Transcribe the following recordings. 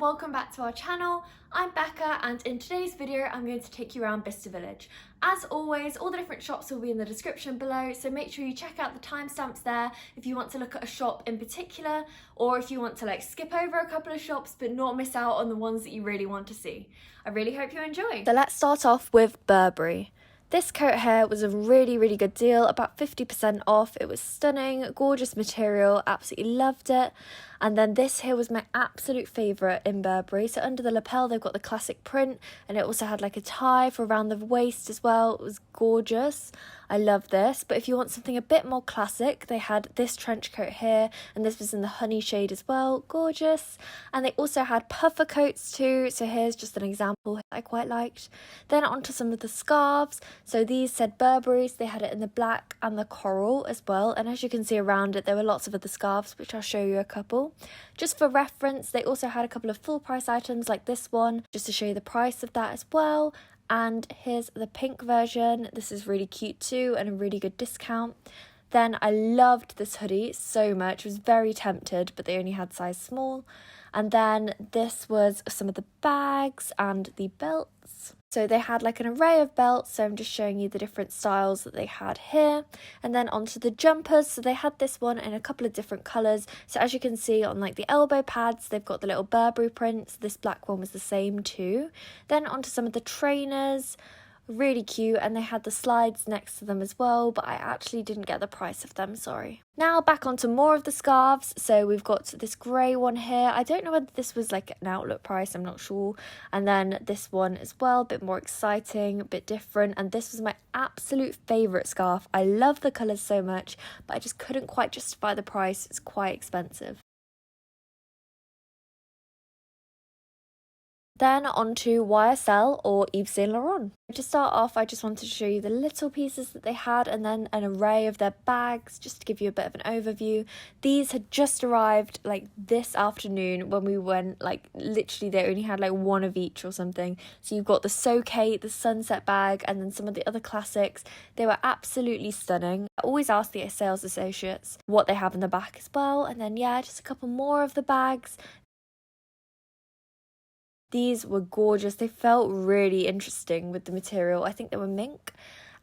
welcome back to our channel. I'm Becca and in today's video I'm going to take you around Bicester Village. As always, all the different shops will be in the description below, so make sure you check out the timestamps there if you want to look at a shop in particular, or if you want to skip over a couple of shops but not miss out on the ones that you really want to see. I really hope you enjoy. So let's start off with Burberry. This coat here was a really good deal, about 50% off. It was stunning, gorgeous material, absolutely loved it. And then this here was my absolute favourite in Burberry. So under the lapel they've got the classic print, and it also had a tie for around the waist as well. It was gorgeous. I love this. But if you want something a bit more classic, they had this trench coat here, and this was in the honey shade as well. Gorgeous. And they also had puffer coats too. So here's just an example I quite liked. Then onto some of the scarves. So these said Burberry's. They had it in the black and the coral as well. And as you can see around it, there were lots of other scarves, which I'll show you a couple. Just for reference, they also had a couple of full price items like this one, just to show you the price of that as well. And here's the pink version. This is really cute too and a really good discount. Then I loved this hoodie so much. I was very tempted, but they only had size small. And then this was some of the bags and the belts. So they had an array of belts, so I'm just showing you the different styles that they had here. And then onto the jumpers, so they had this one in a couple of different colours. So as you can see on the elbow pads, they've got the little Burberry prints. This black one was the same too. Then onto some of the trainers. Really cute, and they had the slides next to them as well, but I actually didn't get the price of them, sorry. Now back onto more of the scarves. So we've got this grey one here. I don't know whether this was an outlet price, I'm not sure. And then this one as well, a bit more exciting, a bit different, and this was my absolute favourite scarf. I love the colours so much, but I just couldn't quite justify the price. It's quite expensive. Then onto YSL or Yve Saint Laurent. To start off, I just wanted to show you the little pieces that they had and then an array of their bags, just to give you a bit of an overview. These had just arrived this afternoon when we went, literally they only had one of each or something. So you've got the Soakate, the sunset bag, and then some of the other classics. They were absolutely stunning. I always ask the sales associates what they have in the back as well. And then yeah, just a couple more of the bags. These were gorgeous. They felt really interesting with the material. I think they were mink.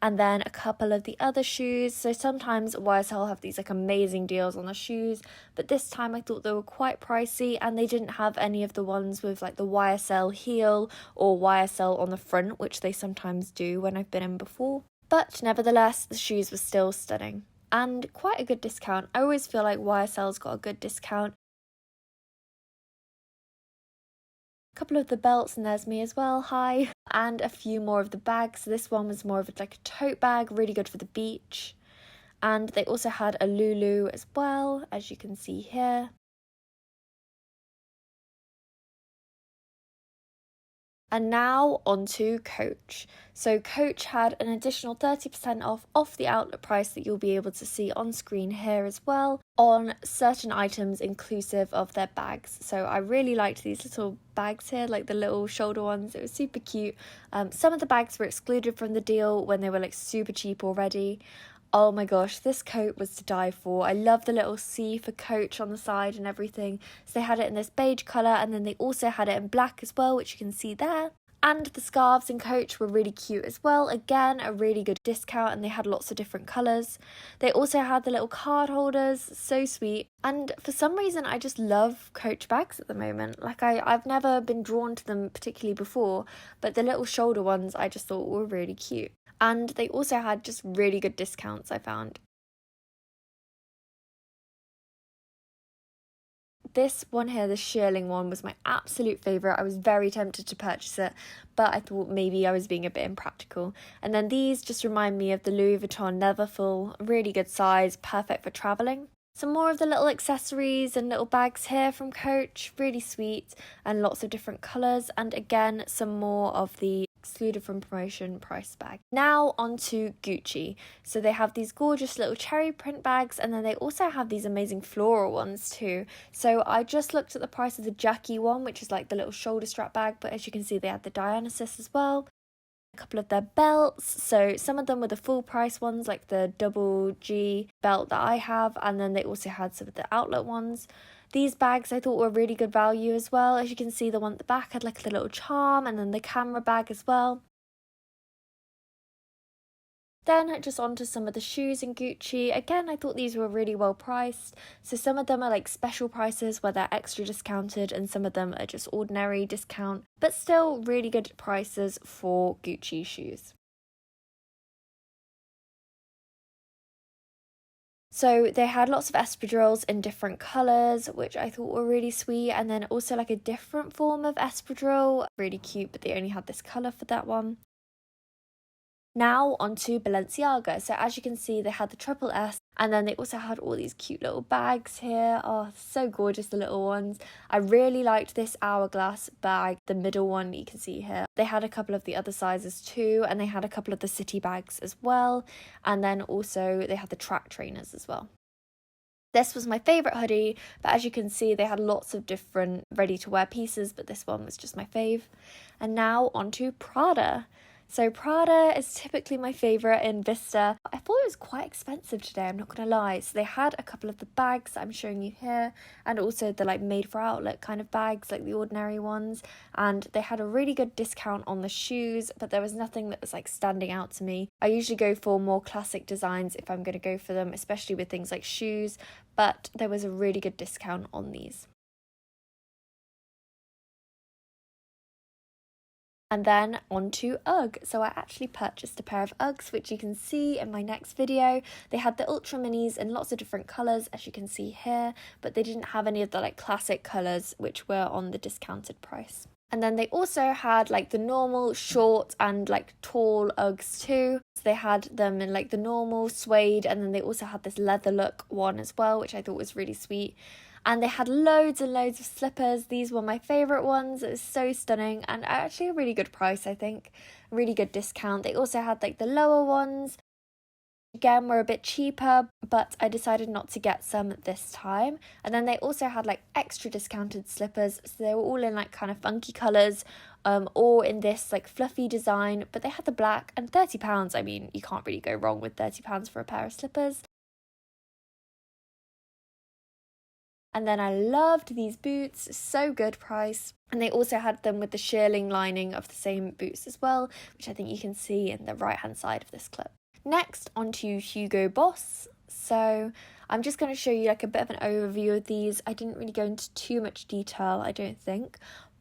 And then a couple of the other shoes. So sometimes YSL have these amazing deals on the shoes, but this time I thought they were quite pricey, and they didn't have any of the ones with the YSL heel or YSL on the front, which they sometimes do when I've been in before. But nevertheless, the shoes were still stunning and quite a good discount. I always feel like YSL's got a good discount. Couple of the belts, and there's me as well, hi, and a few more of the bags. So this one was more of a tote bag, really good for the beach. And they also had a Lulu as well, as you can see here. And now onto Coach. So Coach had an additional 30% off the outlet price that you'll be able to see on screen here as well, on certain items inclusive of their bags. So I really liked these little bags here, the little shoulder ones. It was super cute. Some of the bags were excluded from the deal when they were super cheap already. Oh my gosh, this coat was to die for. I love the little C for Coach on the side and everything. So they had it in this beige colour, and then they also had it in black as well, which you can see there. And the scarves in Coach were really cute as well. Again, a really good discount, and they had lots of different colours. They also had the little card holders, so sweet. And for some reason, I just love Coach bags at the moment. I've never been drawn to them particularly before, but the little shoulder ones I just thought were really cute. And they also had just really good discounts, I found. This one here, the shearling one, was my absolute favourite. I was very tempted to purchase it, but I thought maybe I was being a bit impractical. And then these just remind me of the Louis Vuitton Neverfull, really good size, perfect for travelling. Some more of the little accessories and little bags here from Coach, really sweet, and lots of different colours. And again, some more of the excluded from promotion price bag. Now onto Gucci. So they have these gorgeous little cherry print bags, and then they also have these amazing floral ones too. So I just looked at the price of the Jackie one, which is the little shoulder strap bag, but as you can see they had the Dionysus as well. a couple of their belts. So some of them were the full price ones, like the double G belt that I have, and then they also had some of the outlet ones. These bags I thought were really good value as well. As you can see, the one at the back had like a little charm, and then the camera bag as well. Then just onto some of the shoes in Gucci. Again, I thought these were really well priced. So some of them are like special prices where they're extra discounted, and some of them are just ordinary discount, but still really good prices for Gucci shoes. So they had lots of espadrilles in different colours, which I thought were really sweet, and then also like a different form of espadrille, really cute, but they only had this colour for that one. Now onto Balenciaga. So as you can see, they had the triple S, and then they also had all these cute little bags here. Oh, so gorgeous, the little ones. I really liked this hourglass bag, the middle one you can see here. They had a couple of the other sizes too, and they had a couple of the city bags as well. And then also they had the track trainers as well. This was my favourite hoodie, but as you can see, they had lots of different ready-to-wear pieces, but this one was just my fave. And now onto Prada. So Prada is typically my favourite in Bicester. I thought it was quite expensive today, I'm not going to lie. So they had a couple of the bags that I'm showing you here, and also the like made for outlet kind of bags, like the ordinary ones. And they had a really good discount on the shoes, but there was nothing that was like standing out to me. I usually go for more classic designs if I'm going to go for them, especially with things like shoes, but there was a really good discount on these. And then onto UGG. So I actually purchased a pair of UGGs, which you can see in my next video. They had the ultra minis in lots of different colours, as you can see here, but they didn't have any of the like classic colours, which were on the discounted price. And then they also had like the normal short and like tall UGGs too. So they had them in like the normal suede, and then they also had this leather look one as well, which I thought was really sweet. And they had loads and loads of slippers. These were my favourite ones. It was so stunning, and actually a really good price, I think. Really good discount. They also had like the lower ones. Again, were a bit cheaper, but I decided not to get some this time. And then they also had like extra discounted slippers. So they were all in like kind of funky colours, or in this like fluffy design. But they had the black, and £30. I mean, you can't really go wrong with £30 for a pair of slippers. And then I loved these boots, so good price. And they also had them with the shearling lining of the same boots as well, which I think you can see in the right hand side of this clip. Next, onto Hugo Boss. So I'm just going to show you like a bit of an overview of these. I didn't really go into too much detail, I don't think.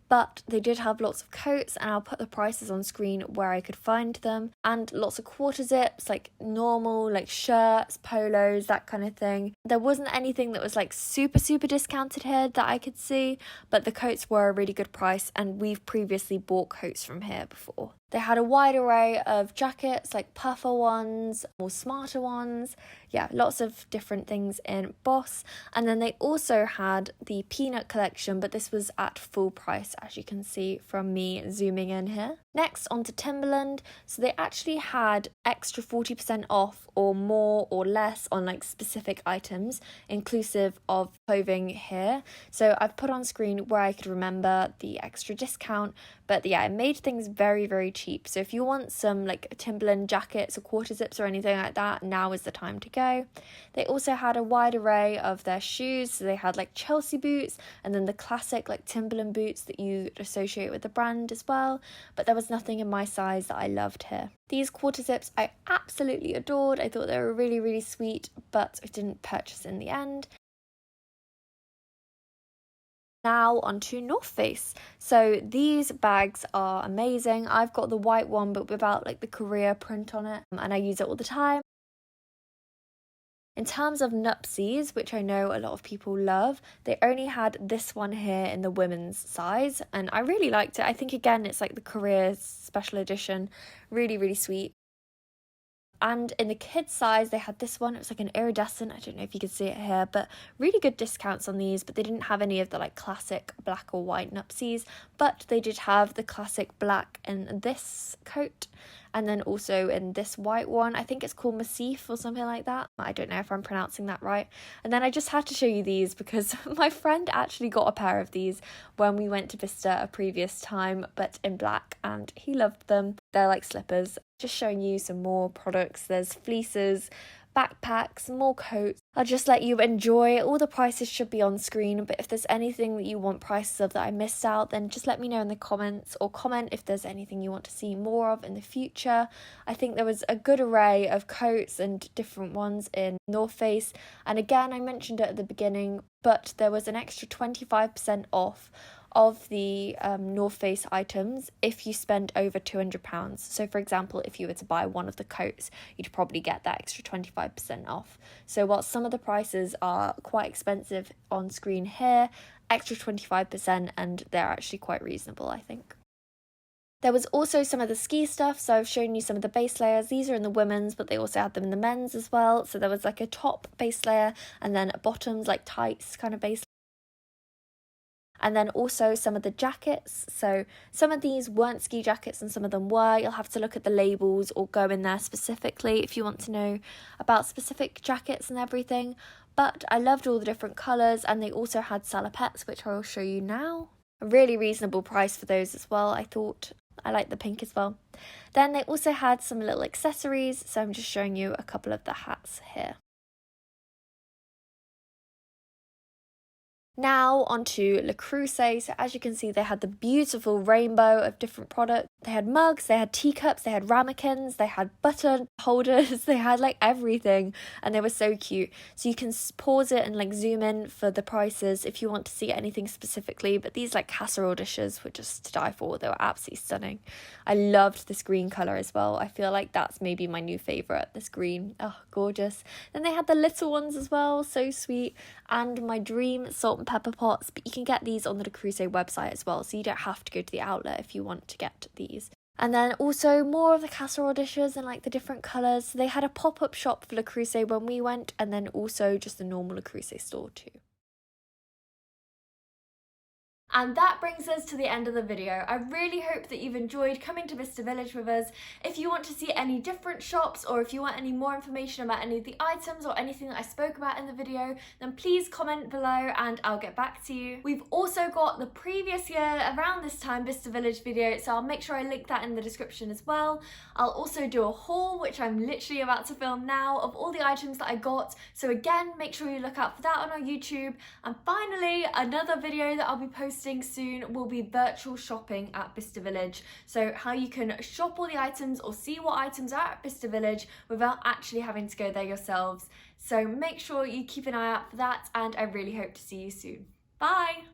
But they did have lots of coats, and I'll put the prices on screen where I could find them, and lots of quarter zips, like normal like shirts, polos, that kind of thing. There wasn't anything that was like super discounted here that I could see, but the coats were a really good price, and we've previously bought coats from here before. They had a wide array of jackets, like puffer ones, more smarter ones. Yeah, lots of different things in Boss. And then they also had the peanut collection, but this was at full price, as you can see from me zooming in here. Next, onto Timberland. So they actually had extra 40% off or more or less on like specific items, inclusive of clothing here. So I've put on screen where I could remember the extra discount, but yeah, it made things very cheap. So if you want some like Timberland jackets or quarter zips or anything like that, now is the time to go. They also had a wide array of their shoes. So they had like Chelsea boots, and then the classic like Timberland boots that you associate with the brand as well. But there was nothing in my size that I loved here. These quarter zips I absolutely adored. I thought they were really sweet, but I didn't purchase in the end. Now onto North Face. So these bags are amazing. I've got the white one, but without like the Korea print on it, and I use it all the time. In terms of nupsies, which I know a lot of people love, they only had this one here in the women's size, and I really liked it. I think again it's like the Korea special edition, really sweet. And in the kids size, they had this one. It was like an iridescent. I don't know if you can see it here, but really good discounts on these. But they didn't have any of the like classic black or white nupsies, but they did have the classic black in this coat, and then also in this white one. I think it's called Massif or something like that. I don't know if I'm pronouncing that right. And then I just had to show you these because my friend actually got a pair of these when we went to Bicester a previous time, but in black, and he loved them. They're like slippers. Just showing you some more products. There's fleeces, backpacks, more coats. I'll just let you enjoy. All the prices should be on screen, but if there's anything that you want prices of that I missed out, then just let me know in the comments, or comment if there's anything you want to see more of in the future. I think there was a good array of coats and different ones in North Face, and again, I mentioned it at the beginning, but there was an extra 25% off of the North Face items if you spend over £200. So for example, if you were to buy one of the coats, you'd probably get that extra 25% off. So while some of the prices are quite expensive on screen here, extra 25%, and they're actually quite reasonable, I think. There was also some of the ski stuff, so I've shown you some of the base layers. These are in the women's, but they also had them in the men's as well. So there was like a top base layer and then bottoms, like tights kind of base. And then also some of the jackets. So some of these weren't ski jackets and some of them were. You'll have to look at the labels or go in there specifically if you want to know about specific jackets and everything. But I loved all the different colours, and they also had salopettes, which I will show you now. A really reasonable price for those as well, I thought. I like the pink as well. Then they also had some little accessories, so I'm just showing you a couple of the hats here. Now onto Le Creuset. So as you can see, they had the beautiful rainbow of different products. They had mugs, they had teacups, they had ramekins, they had butter holders, they had like everything, and they were so cute. So you can pause it and like zoom in for the prices if you want to see anything specifically, but these like casserole dishes were just to die for. They were absolutely stunning. I loved this green colour as well. I feel like that's maybe my new favourite, this green. Oh, gorgeous. Then they had the little ones as well, so sweet. And my dream salt and pepper pots, but you can get these on the Creuset website as well, so you don't have to go to the outlet if you want to get these. And then also more of the casserole dishes and like the different colours. So they had a pop-up shop for Le Creuset when we went, and then also just the normal Le Creuset store too. And that brings us to the end of the video. I really hope that you've enjoyed coming to Bicester Village with us. If you want to see any different shops, or if you want any more information about any of the items or anything that I spoke about in the video, then please comment below and I'll get back to you. We've also got the previous year around this time Bicester Village video, so I'll make sure I link that in the description as well. I'll also do a haul, which I'm literally about to film now, of all the items that I got. So again, make sure you look out for that on our YouTube. And finally, another video that I'll be posting soon will be virtual shopping at Bicester Village. So how you can shop all the items or see what items are at Bicester Village without actually having to go there yourselves. So make sure you keep an eye out for that, and I really hope to see you soon. Bye!